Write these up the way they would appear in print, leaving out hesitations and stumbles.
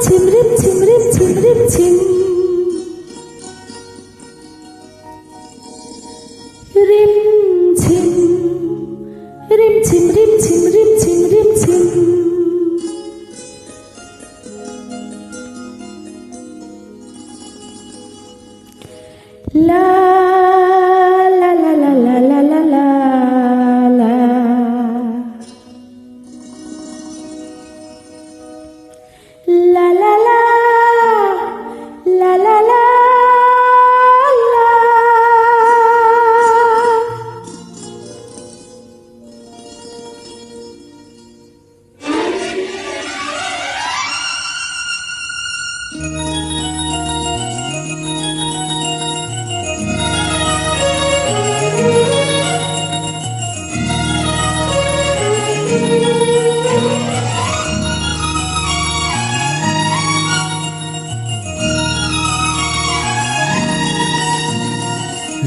ঝিম রিম ঝিম রিম ঝিম রিম ঝিম রিম ঝিম রিম ঝিম রিম ঝিম রিম ঝিম রিম ঝিম লা লা লা লা লা লা লা লা লা লা লা লা লা লা লা লা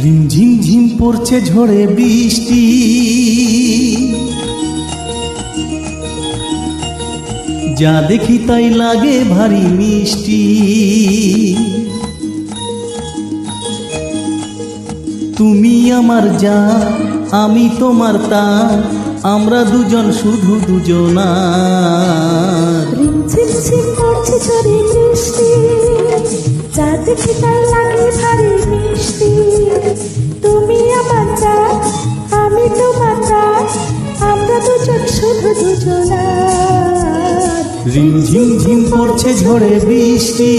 রিমঝিম ঝিম পড়ছে ঝড়ে বৃষ্টি, যা দেখি তাই লাগে ভারী মিষ্টি। তুমি আমার যা, আমি তোমার তা, আমরা দুজন শুধু দুজনার। রিমঝিম ঝিম পড়ছে ঝড়ে বৃষ্টি, যা দেখি তাই লাগে ভারী মিষ্টি। তুমি আমার যা, আমি তোমার তা, আমরা দুজন শুধু দুজনার। রিমঝিম ঝিম পড়ছে ঝড়ে বৃষ্টি।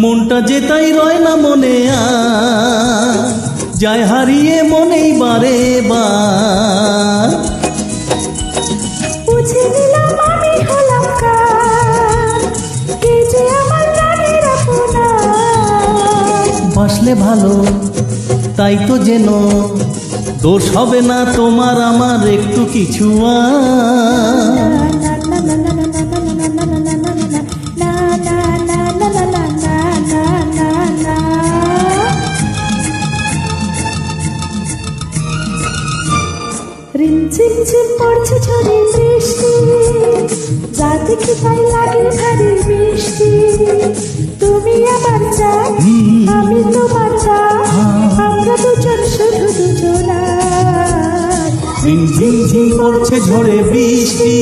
মনটা যে তাই রয় না মনে আর, যায় হারিয়ে মনেই বারে বার। বুঝে নিলাম আমি হলাম কার, কে যে আমার প্রাণের আপনার। বাসলে ভালো তাই তো যেন, দোষ হবে না তোমার আমার একটু কিছু আর। রিমঝিম ঝিম পড়ছে ঝড়ে বৃষ্টি, যা দেখি তাই লাগে ভারী মিষ্টি। তুমি আমার যা, আমি তোমার যা, আমরা দুজন শুধু দুজনার। রিমঝিম ঝিম পড়ছে ঝড়ে বৃষ্টি।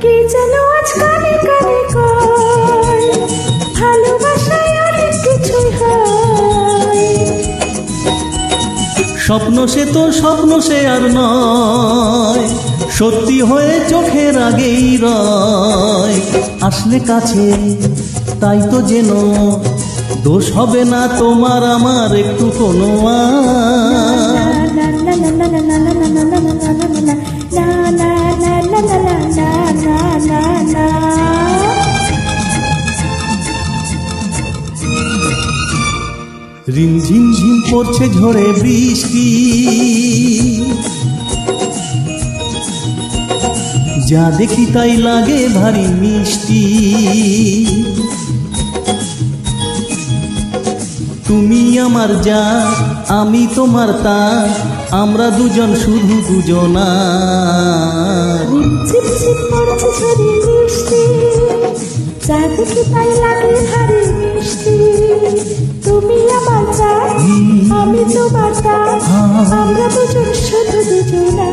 কে যেন আজ কানে কানে কয়, ভালোবাসায় অনেক কিছুই হয়। স্বপ্ন সে তো স্বপ্ন সে আর নয়, সত্যি হয়ে চোখের আগেই রয়। আসলে কাছে তাই তো যেন, দোষ হবে না তোমার আমার একটু কোনো আর। রিমঝিম ঝিম পড়ছে ঝড়ে বৃষ্টি, যা দেখি তাই লাগে ভারী মিষ্টি। তুমি আমার যা, আমি তোমার তা, আমরা দুজন শুধু দুজনার। রিমঝিম ঝিম পড়ছে ঝড়ে বৃষ্টি, যা দেখি তাই লাগে ভারী মিষ্টি। তুমি আমার যা, আমি তোমার তার, আমরা দুজন শুধু দুজনা।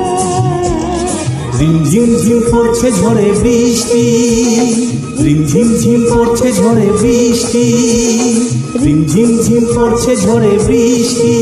রিমঝিম ঝিম পড়ছে ঝড়ে বৃষ্টি, রিমঝিম ঝিম পড়ছে ঝড়ে বৃষ্টি, রিমঝিম ঝিম পড়ছে ঝড়ে বৃষ্টি।